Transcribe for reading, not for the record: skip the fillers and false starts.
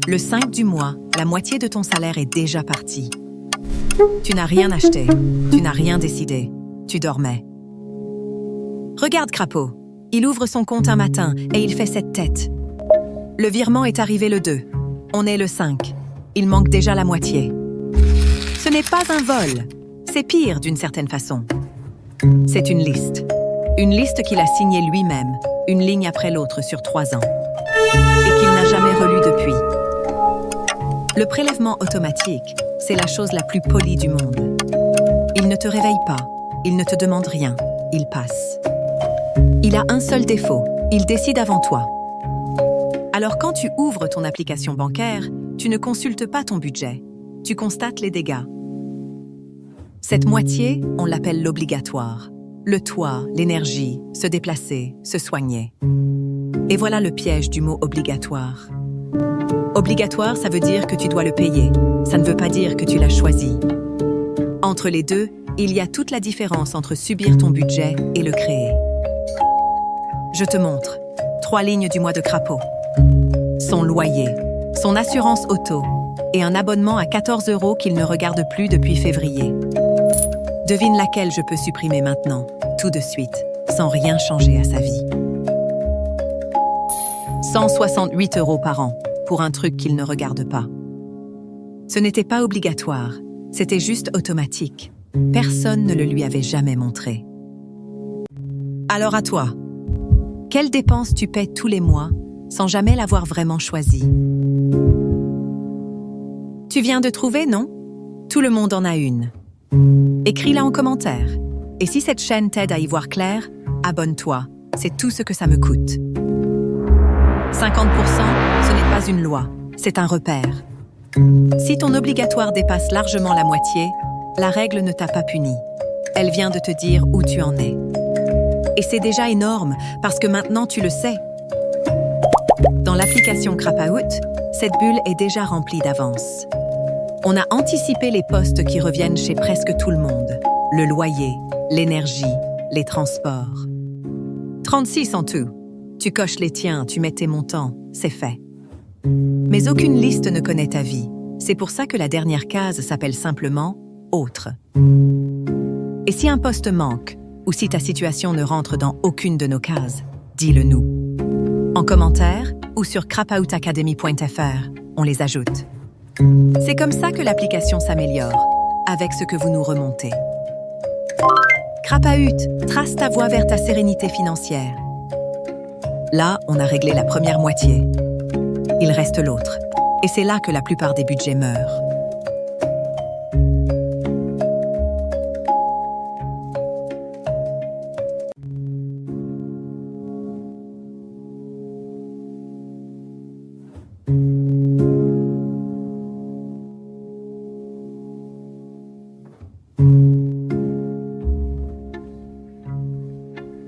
Le 5 du mois, la moitié de ton salaire est déjà partie. Tu n'as rien acheté, tu n'as rien décidé, tu dormais. Regarde Crapaud. Il ouvre son compte un matin et il fait cette tête. Le virement est arrivé le 2. On est le 5. Il manque déjà la moitié. Ce n'est pas un vol. C'est pire d'une certaine façon. C'est une liste. Une liste qu'il a signée lui-même, une ligne après l'autre sur 3 ans. Et qu'il n'a jamais relue depuis. Le prélèvement automatique, c'est la chose la plus polie du monde. Il ne te réveille pas, il ne te demande rien, il passe. Il a un seul défaut, il décide avant toi. Alors quand tu ouvres ton application bancaire, tu ne consultes pas ton budget, tu constates les dégâts. Cette moitié, on l'appelle l'obligatoire. Le toit, l'énergie, se déplacer, se soigner. Et voilà le piège du mot obligatoire. Obligatoire, ça veut dire que tu dois le payer. Ça ne veut pas dire que tu l'as choisi. Entre les deux, il y a toute la différence entre subir ton budget et le créer. Je te montre. 3 lignes du mois de Crapaud. Son loyer, son assurance auto et un abonnement à 14 € qu'il ne regarde plus depuis février. Devine laquelle je peux supprimer maintenant, tout de suite, sans rien changer à sa vie. 168 € par an, pour un truc qu'il ne regarde pas. Ce n'était pas obligatoire, c'était juste automatique. Personne ne le lui avait jamais montré. Alors à toi, quelle dépense tu paies tous les mois sans jamais l'avoir vraiment choisie? Tu viens de trouver, non? Tout le monde en a une. Écris-la en commentaire. Et si cette chaîne t'aide à y voir clair, abonne-toi, c'est tout ce que ça me coûte. 50%, ce n'est pas une loi, c'est un repère. Si ton obligatoire dépasse largement la moitié, la règle ne t'a pas puni. Elle vient de te dire où tu en es. Et c'est déjà énorme, parce que maintenant tu le sais. Dans l'application Crapaout, cette bulle est déjà remplie d'avance. On a anticipé les postes qui reviennent chez presque tout le monde. Le loyer, l'énergie, les transports. 36 en tout. Tu coches les tiens, tu mets tes montants, c'est fait. Mais aucune liste ne connaît ta vie. C'est pour ça que la dernière case s'appelle simplement « Autre ». Et si un poste manque, ou si ta situation ne rentre dans aucune de nos cases, dis-le nous. En commentaire ou sur crapaoutacademy.fr, on les ajoute. C'est comme ça que l'application s'améliore, avec ce que vous nous remontez. Crapaout, trace ta voie vers ta sérénité financière. Là, on a réglé la première moitié. Il reste l'autre. Et c'est là que la plupart des budgets meurent.